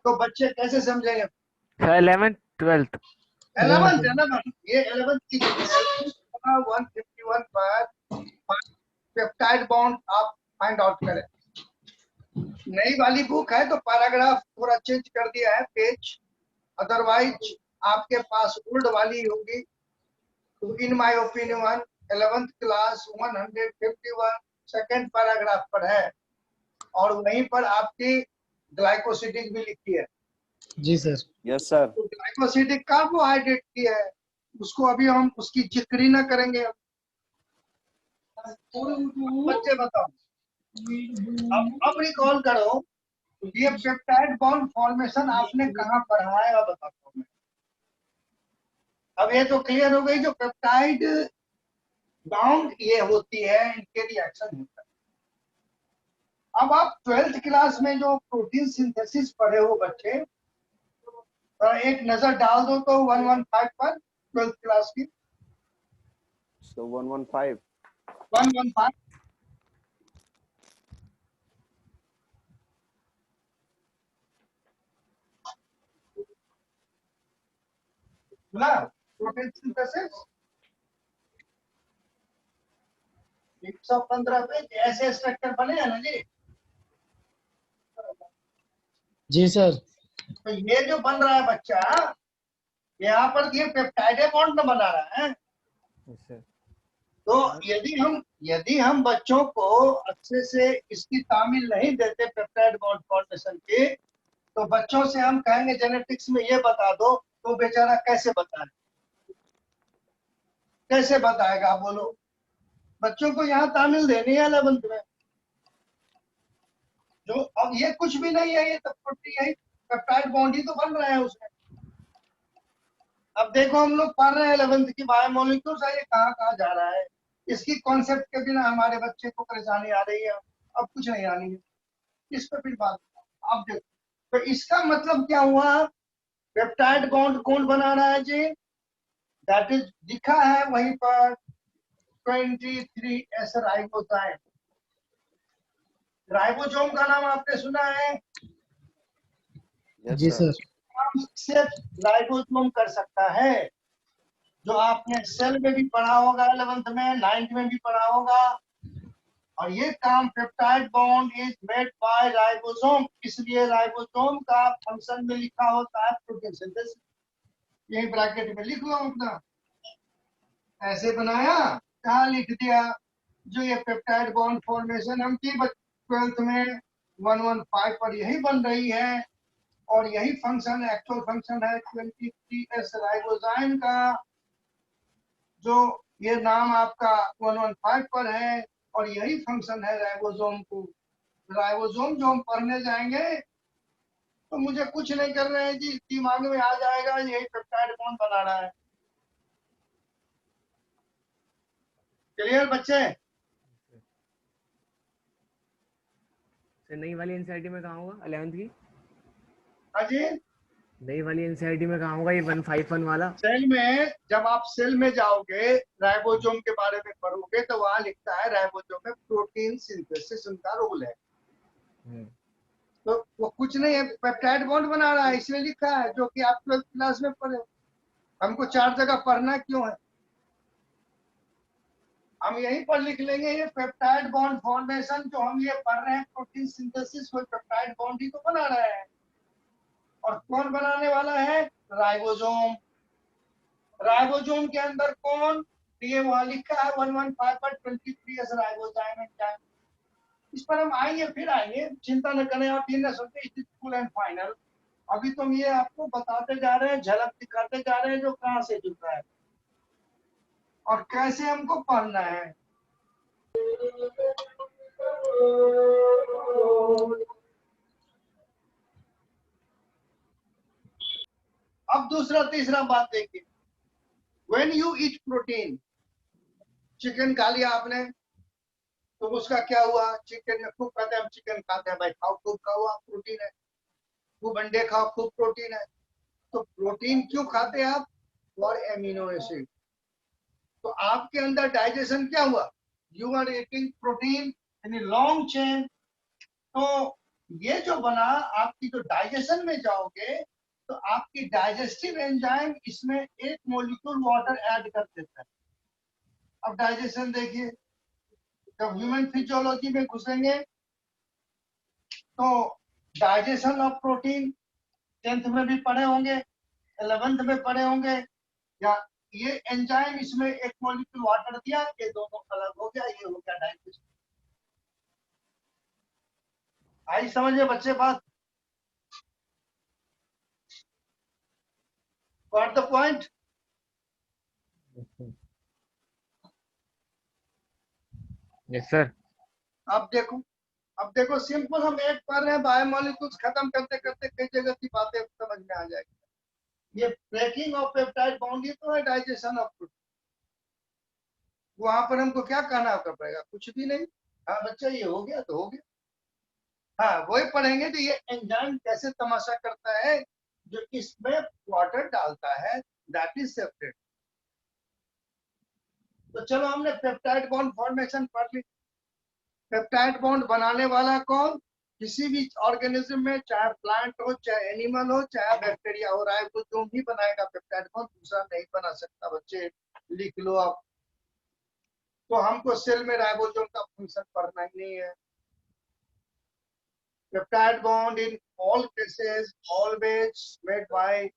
तो बच्चे कैसे समझेंगे। सर 11th 12th 11th ये 11th की 151 पर पेप्टाइड बॉन्ड आप फाइंड आउट करें। नई वाली बुक है तो पैराग्राफ थोड़ा चेंज कर दिया है पेज, अदरवाइज आपके पास ओल्ड वाली होगी। तो in my opinion 11th class 151 second paragraph पर है और वहीं पर आपकी ग्लाइकोसिडिक भी लिखी है। जी सर। Yes sir. तो ग्लाइकोसिडिक कार्बोहाइड्रेट की है, उसको अभी हम उसकी जिक्र न करेंगे। बच्चे बताओ, अब रिकॉल करो, ये पेप्टाइड बॉन्ड फॉर्मेशन आपने कहाँ पढ़ा है, अब बताता हूँ मैं। अब ये तो क्लियर हो गई, जो पेप्टाइड बॉन्ड ये होती है, इनके रिएक्शन होता है। अब आप 12th क्लास में जो प्रोटीन सिंथेसिस पढ़े हो बच्चे, एक नजर डाल दो तो 115 पर 12th क्लास की। So 115. 115 ना, प्रोटीन सिंथेसिस 115 पे ऐसे स्ट्रक्चर बने हैं ना जी। जी सर। तो ये जो बन रहा है बच्चा, यहाँ पर ये पेप्टाइड बॉन्ड बना रहा है। Yes, sir. तो यदि हम बच्चों को अच्छे से इसकी तामील नहीं देते पेप्टाइड बॉन्ड फॉर्मेशन की, तो बच्चों से हम कहेंगे जेनेटिक्स में ये बता दो, तो बेचारा कैसे बताए, कैसे बताएगा बोलो। बच्चों को यहाँ तामील देनी है 11th में। जो अब ये कुछ भी नहीं है, ये तो यही पेप्टाइड बॉन्ड ही तो बन रहा है उसमें। अब देखो हम लोग पढ़ रहे हैं 11th की बायोमोलिक्यूल्स, ये कहाँ कहाँ जा रहा है। इसकी कॉन्सेप्ट के बिना हमारे बच्चे को परेशानी आ रही है, अब कुछ नहीं आनी है इस पे फिर बात। अब देखो, तो इसका मतलब क्या हुआ, पेप्टाइड बॉन्ड कौन बना रहा है जी, दैट इज लिखा है वहीं पर 23 एस राइबोजाइम। राइबोसोम का नाम आपने सुना है? Yes, जी sir. सर। सिर्फ राइबोसोम कर सकता है, जो आपने सेल में भी पढ़ा होगा 11th में, 9th में भी पढ़ा होगा। और ये काम peptide bond is made by ribosome, इसलिए राइबोसोम का फंक्शन में लिखा होता है प्रोटीन सिंथेसिस। यही ब्रैकेट में लिख लो अपना, ऐसे बनाया, कहा लिख दिया। जो ये पेप्टाइड बॉन्ड फॉर्मेशन हम की 12th में 115 पर यही बन रही है, और यही फंक्शन एक्चुअल फंक्शन है 23 राइबोजाइम का, जो ये नाम आपका 115 पर है, और यही फंक्शन है राइबोसोम को। राइबोसोम जो हम पढ़ने जाएंगे तो मुझे कुछ नहीं कर रहे हैं जी, दिमाग में आ जाएगा यही पेप्टाइड बॉन्ड बना रहा है। क्लियर बच्चे? सर नई वाली एनसीईआरटी में कहाँ होगा 11th की? हाँ जी, नई वाली एनसीईआरटी में कहाँ होगा ये 151 वाला? सेल में, जब आप सेल में जाओगे राइबोसोम के बारे में पढ़ोगे तो वहां लिखता है राइबोसोम में प्रोटीन सिंथेसिस उनका रोल है। तो वो कुछ नहीं है, पेप्टाइड बॉन्ड बना रहा है इसलिए लिखा है, जो कि आप 12th क्लास में पढ़े। हमको 4 जगह पढ़ना क्यों है, हम यहीं पर लिख लेंगे। ये पेप्टाइड बॉन्ड फॉर्मेशन जो हम ये पढ़ रहे हैं प्रोटीन सिंथेसिस, वो पेप्टाइड बॉन्ड ही तो बना रहा है। और कौन बनाने वाला है? राइबोसोम। राइबोसोम के अंदर कौन, ये वहां लिखा है 115 पर 23 एस राइबोजाइम एंजाइम। इस पर हम आएंगे, फिर आएंगे, चिंता न करें आप, ये न सोचते it is full and final. अभी तुम ये आपको बताते जा रहे हैं, झलक दिखाते जा रहे हैं जो कहाँ से जुड़ रहा है और कैसे हमको पढ़ना है। अब दूसरा तीसरा बात देखिए, when you eat protein, chicken खा लिया आपने तो उसका क्या हुआ, चिकन में खूब खाते हैं हम, चिकन खाते हैं भाई, खाओ खूब खाओ, आप प्रोटीन है, खूब अंडे खाओ, खूब प्रोटीन है। तो प्रोटीन क्यों खाते हैं आप? For amino acid. तो आपके अंदर डाइजेशन क्या हुआ, you are eating protein in long chain. तो ये जो बना, आपकी जो डाइजेशन में जाओगे तो आपकी डाइजेस्टिव एंजाइम इसमें एक मोलिक्यूल वाटर ऐड कर देता है। अब डाइजेशन देखिए, जब ह्यूमन फिजियोलॉजी में घुसेंगे तो डाइजेशन ऑफ प्रोटीन 10th में भी पढ़े होंगे, 11th में पढ़े होंगे। या ये एंजाइम इसमें एक मॉलिक्यूल वाटर दिया, ये दोनों अलग हो गया, ये हो गया डाइजेशन। आई समझे बच्चे बात? Got the point? Yes sir. अब देखो सिंपल, हम एक पढ़ रहे हैं बायोमोलिक्यूल्स, खत्म करते करते कई जगह की बातें समझ में आ जाएगी। ये ब्रेकिंग ऑफ पेप्टाइड बॉन्ड ही तो है डाइजेशन ऑफ प्रोटीन। वहां पर हमको क्या कहना पड़ेगा, कुछ भी नहीं। हाँ बच्चा, ये हो गया तो हो गया। हाँ वही पढ़ेंगे कि ये एंजाइम कैसे तमाशा करता है, जो इसमें वाटर डालता है, दैट इज सेपरेट। तो चलो हमने पेप्टाइड बॉन्ड फॉर्मेशन पढ़ ली। पेप्टाइड बॉन्ड बनाने वाला कौन? किसी भी ऑर्गेनिज्म में, चाहे प्लांट हो, चाहे एनिमल हो, चाहे बैक्टीरिया हो, राइबोसोम ही बनाएगा पेप्टाइड बॉन्ड, दूसरा नहीं बना सकता। बच्चे लिख लो आप। तो हमको सेल में राइबोसोम का फंक्शन पढ़ना ही नहीं है। Peptide bond in all cases always made by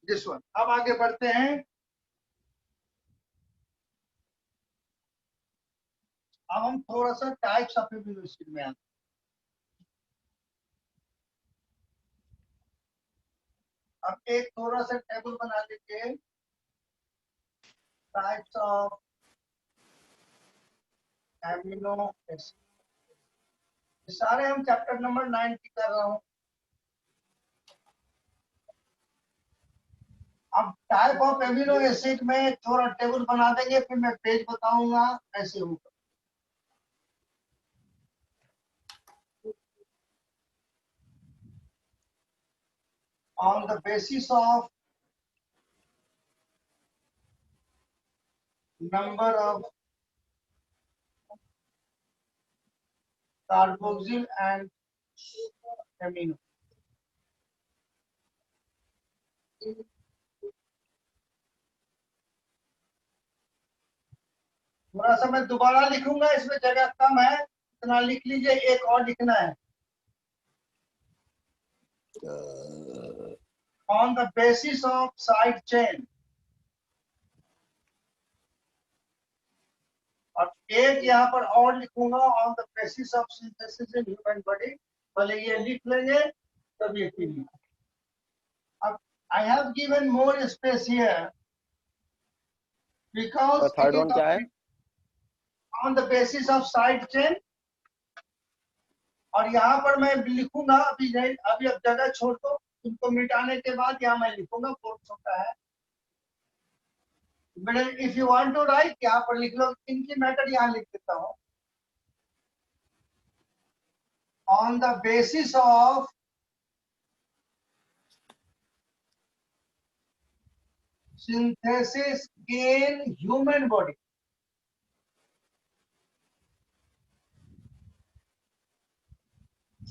this one. अब आगे बढ़ते हैं। अब हम थोड़ा सा टाइप्स ऑफ एमिनो एसिड में आते हैं। अब एक थोड़ा सा टेबल बना लीजिए, टाइप्स ऑफ एमिनो एसिड। सारे हम चैप्टर नंबर 9 की कर रहा हूं। अब टाइप ऑफ एमिनो एसिड में थोड़ा टेबल बना देंगे, फिर मैं पेज बताऊंगा ऐसे होगा। On the basis of number of carboxyl and amino. थोड़ा सा मैं दोबारा लिखूंगा, इसमें जगह कम है, इतना लिख लीजिए। एक और लिखना है। On the basis of side chain, और एक यहाँ पर और लिखूंगा, on the basis of synthesis in human body। पहले ये लिख लेंगे तब ये फिर। अब I have given more space here because third one क्या है? on the basis of side chain। और यहाँ पर मैं लिखूंगा, अभी नहीं, अभी अब जगह छोड़ दो, इनको मिटाने के बाद यहाँ मैं लिखूंगा, बहुत छोटा है। If you want to write यहाँ पर लिख लो, इनकी मैटर यहाँ लिख देता हूँ। On the basis of synthesis in human body.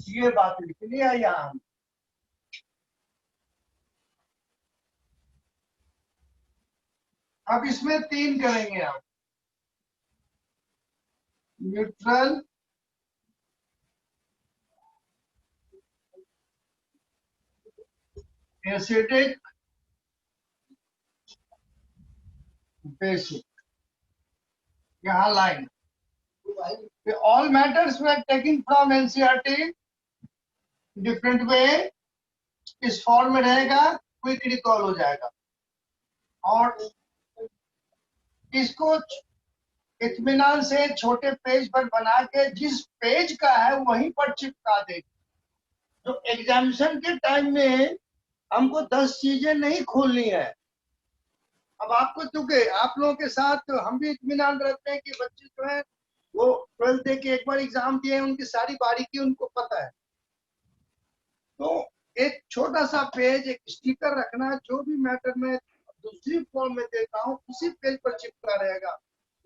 ये बात लिखनी है यहाँ। अब इसमें 3 करेंगे आप, न्यूट्रल, एसिडिक, बेसिक। यहाँ line. All matters we are taking from NCERT different way. इस फॉर्म में रहेगा, क्विक रिकॉल हो जाएगा। और इसको इत्मीनान से छोटे पेज पर बना के जिस पेज का है वहीं पर चिपका दे। जो एग्जामिनेशन के टाइम में हमको 10 चीजें नहीं खोलनी है। अब आपको, चूंकि आप लोगों के साथ तो हम भी इत्मीनान रहते हैं कि बच्चे जो है वो 12th दे के एक बार एग्जाम दिए, उनकी सारी बारीकी उनको पता है। तो एक छोटा सा पेज, एक स्टिकर रखना, जो भी मैटर में दूसरी फॉर्म में देता हूँ उसी पेज पर चिपका रहेगा।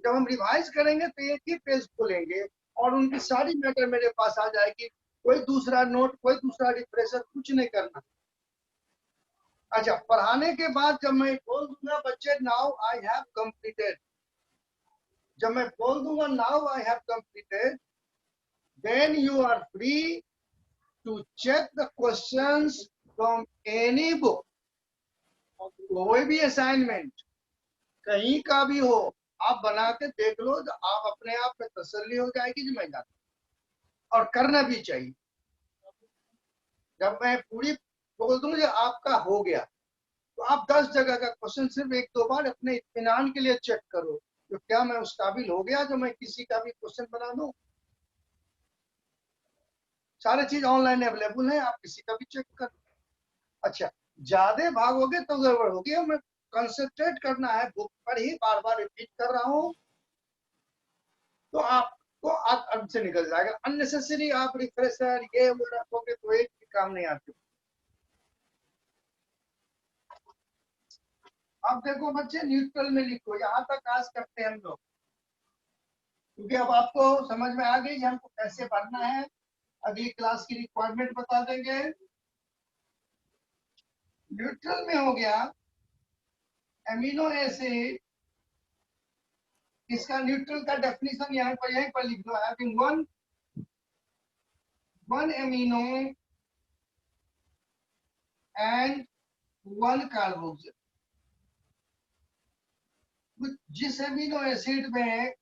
जब हम रिवाइज करेंगे तो एक ही पेज खोलेंगे और उनकी सारी मैटर मेरे पास आ जाएगी। कोई दूसरा नोट, कोई दूसरा रिफ्रेशर, कुछ नहीं करना। अच्छा, पढ़ाने के बाद जब मैं बोल दूंगा बच्चे नाउ आई हैव कंप्लीटेड, जब मैं बोल दूंगा now I have completed, then you are free to check the questions from any book। कोई भी असाइनमेंट कहीं का भी हो, आप बना के देख लो, तो आप अपने आप में तसल्ली हो जाएगी कि मैं जानता। और करना भी चाहिए। जब मैं पूरी बोल दूंगा आपका हो गया, तो आप 10 जगह का क्वेश्चन सिर्फ 1-2 बार अपने इत्मीनान के लिए चेक करो, तो क्या मैं उस काबिल हो गया जो मैं किसी का भी क्वेश्चन बना दूं। सारी चीज ऑनलाइन अवेलेबल है, आप किसी का भी चेक कर। अच्छा, ज्यादा भागोगे तो गड़बड़ होगी। हमें कंसंट्रेट करना है बुक पर ही, बार बार रिपीट कर रहा हूँ, तो आपको अंत से निकल जाएगा। अननेसेसरी आप रिफ्रेशर ये वो रखोगे तो एक भी काम नहीं आते। अब देखो बच्चे, न्यूट्रल में लिखो, यहाँ तक आज करते हैं हम लोग, क्योंकि अब आपको समझ में आ गई कि हमको कैसे भरना है। अगली क्लास की रिक्वायरमेंट बता देंगे। न्यूट्रल में हो गया एमिनो एसिड, इसका न्यूट्रल का डेफिनेशन यहीं पर लिख दो। Having one amino and one carboxyl. जिस एमिनो एसिड में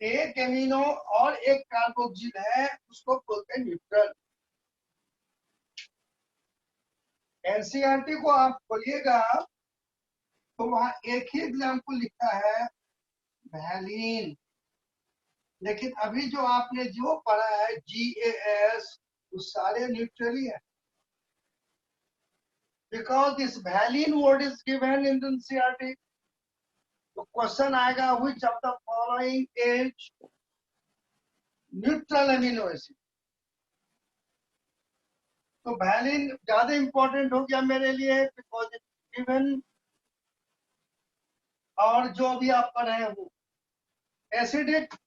एक एमिनो और एक कार्बोक्सिल है उसको बोलते हैं न्यूट्रल। एनसीईआरटी को आप खोलिएगा तो वहां एक ही एग्जाम्पल लिखा है वैलीन, लेकिन अभी जो आपने जो पढ़ा है GAS वो सारे न्यूट्रल ही है। Because this valine word is given in the NCERT, तो क्वेश्चन आएगा which of the following is neutral amino acid। तो valine ज्यादा इंपॉर्टेंट हो गया मेरे लिए because it's given, और जो भी आप पढ़े हैं वो acidic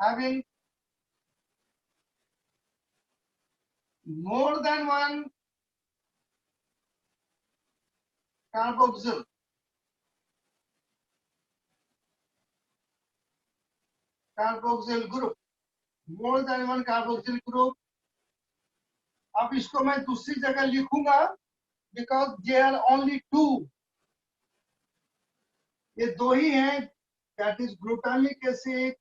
having more than one carboxyl, group, more than one carboxyl group। अब इसको मैं दूसरी जगह लिखूंगा because there are only two, ये दो ही हैं, that is glutamic acid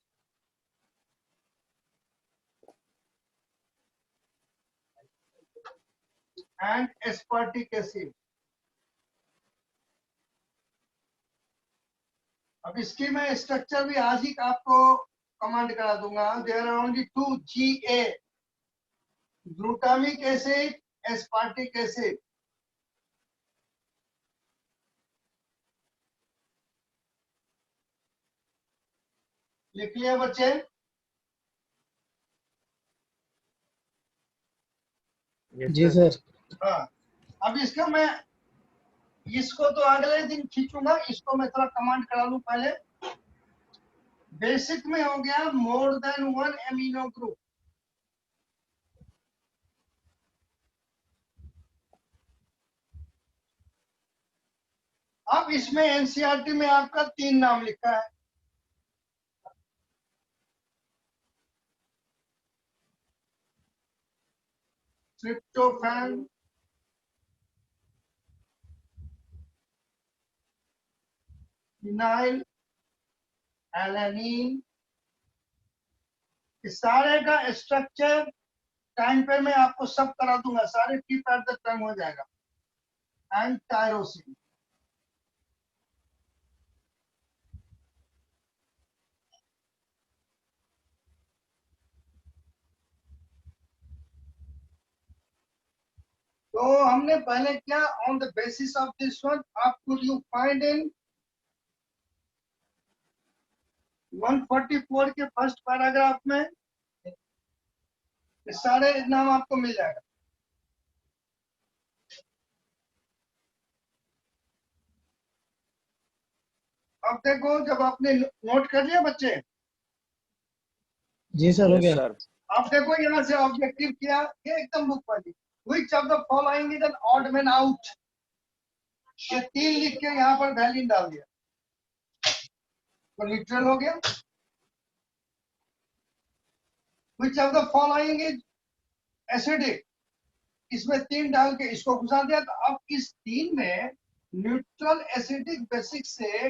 and aspartic acid। अब इसकी मैं स्ट्रक्चर भी आज ही आपको कमांड करा दूंगा। There are only two GA, glutamic acid, aspartic acid. लिख लिया बच्चे? जी सर। हाँ, अब इसका मैं इसको तो अगले दिन खींचूंगा, इसको मैं थोड़ा कमांड करा लूं पहले। बेसिक में हो गया more than one amino group. अब इसमें एनसीईआरटी में आपका 3 नाम लिखा है। ट्रिप्टोफैन, फिनाइल एलानिन, इस सारे का स्ट्रक्चर टाइम पे मैं आपको सब करा दूंगा, सारे टिप एट द टंग हो जाएगा। एंड टायरोसिन, तो हमने पहले क्या on the basis of this one आप कुड यू फाइंड इन 144 के फर्स्ट पैराग्राफ में ये सारे नाम आपको मिल जाएगा। अब देखो, जब आपने नोट कर लिया बच्चे? जी सर, हो यस गया। सर। आप देखो यहाँ से ऑब्जेक्टिव किया, ये एकदम बुक वाली which of the following is an odd man out, ये 3 लिख के यहाँ पर वैलिन डाल दिया तो न्यूट्रल हो गया। which of the following is acidic, इसमें 3 डाल के इसको घुसा दिया। तो अब इस 3 में न्यूट्रल एसिडिक बेसिक से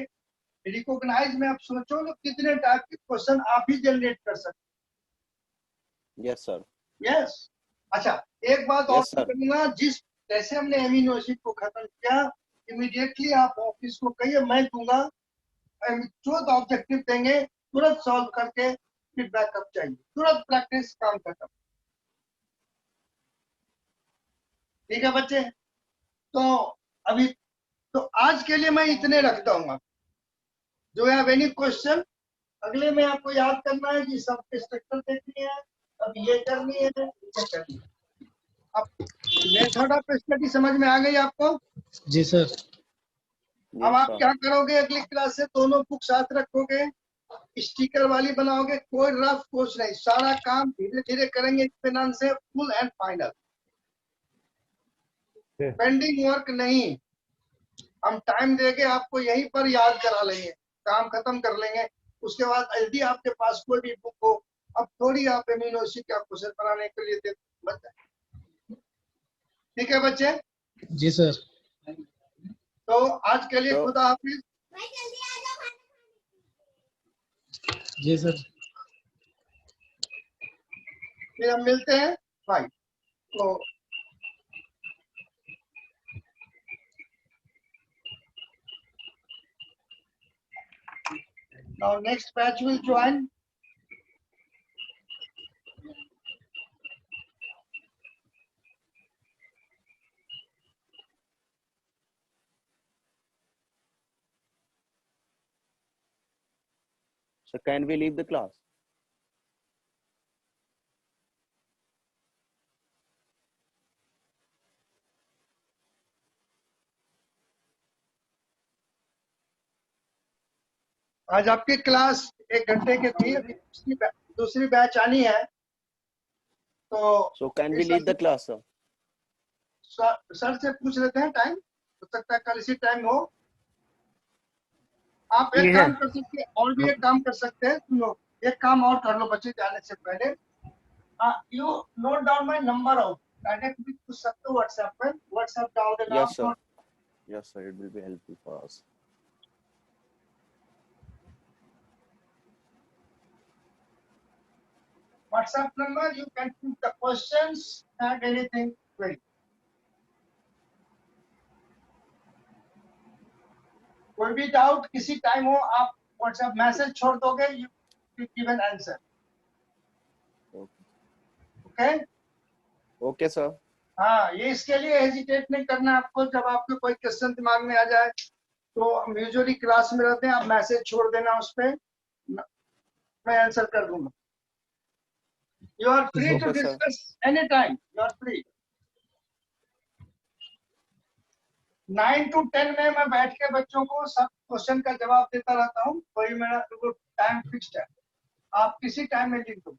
रिकॉग्नाइज में आप सोचो तो कितने टाइप के क्वेश्चन आप ही जनरेट कर सकते। Yes sir. यस। अच्छा, एक बात और Yes, sir. करूंगा, जिस जैसे हमने एमिनो एसिड को खत्म किया, इमीडिएटली आप ऑफिस को कहिए मैं दूंगा, जो ऑब्जेक्टिव देंगे तुरंत सॉल्व करके फिर बैकअप चाहिए, तुरंत प्रैक्टिस, काम खत्म। ठीक है बच्चे? तो अभी तो आज के लिए मैं इतने रखता हूँ। जो हैव एनी क्वेश्चन, अगले में आपको याद करना है कि सबके स्ट्रक्चर देखनी है, अब ये करनी है, ये करनी है। अब मेथड ऑफ स्टडी समझ में आ गई आपको? जी सर। अब आप क्या करोगे, अगली क्लास से दोनों बुक साथ रखोगे, स्टिकर वाली बनाओगे, कोई रफ कुछ नहीं, सारा काम धीरे धीरे करेंगे इत्मीनान से, full and final, pending work नहीं। हम टाइम देके आपको यहीं पर याद करा लेंगे, काम खत्म कर लेंगे। उसके बाद यदि आपके पास कोई भी बुक हो, अब थोड़ी आप एमिनो एसिड का क्वेश्चन बनाने के लिए बच जाए। ठीक है बच्चे, जी सर। तो आज के लिए तो- खुदा हाफिज। जी सर। फिर हम मिलते हैं, बाय। तो now next batch will join. So can we leave the class? आज आपकी क्लास 1 घंटे की थी, अभी दूसरी बैच आनी है, तो So can we leave the class, sir? Sir से पूछ लेते हैं टाइम, हो सकता है कल इसी टाइम हो। आप एक ठीक है। काम कर सकते हैं, और भी एक काम कर सकते हैं, सुनो, एक काम और कर लो बच्चे जाने से पहले। You note down my number out, direct भी पूछ सकते हो व्हाट्सएप पे, व्हाट्सएप डाल देना Yes, sir. आप। Yes, sir. It will be helpful for us. WhatsApp number, you can put the questions and anything. Wait. कोई भी डाउट किसी टाइम हो, आप WhatsApp मैसेज छोड़ दोगे, you give an answer. Okay. Okay? Okay, sir. हाँ, ये इसके लिए हेजिटेट नहीं करना है आपको। जब आपको कोई क्वेश्चन दिमाग में आ जाए, तो हम यूजुअली क्लास में रहते हैं, आप मैसेज छोड़ देना उस पे, मैं आंसर कर दूंगा। You are free to Okay, sir. discuss anytime. You are free. 9 to 10 में मैं बैठ के बच्चों को सब क्वेश्चन का जवाब देता रहता हूँ, वही मेरा टाइम फिक्स्ड है। आप किसी टाइम में लिख दो।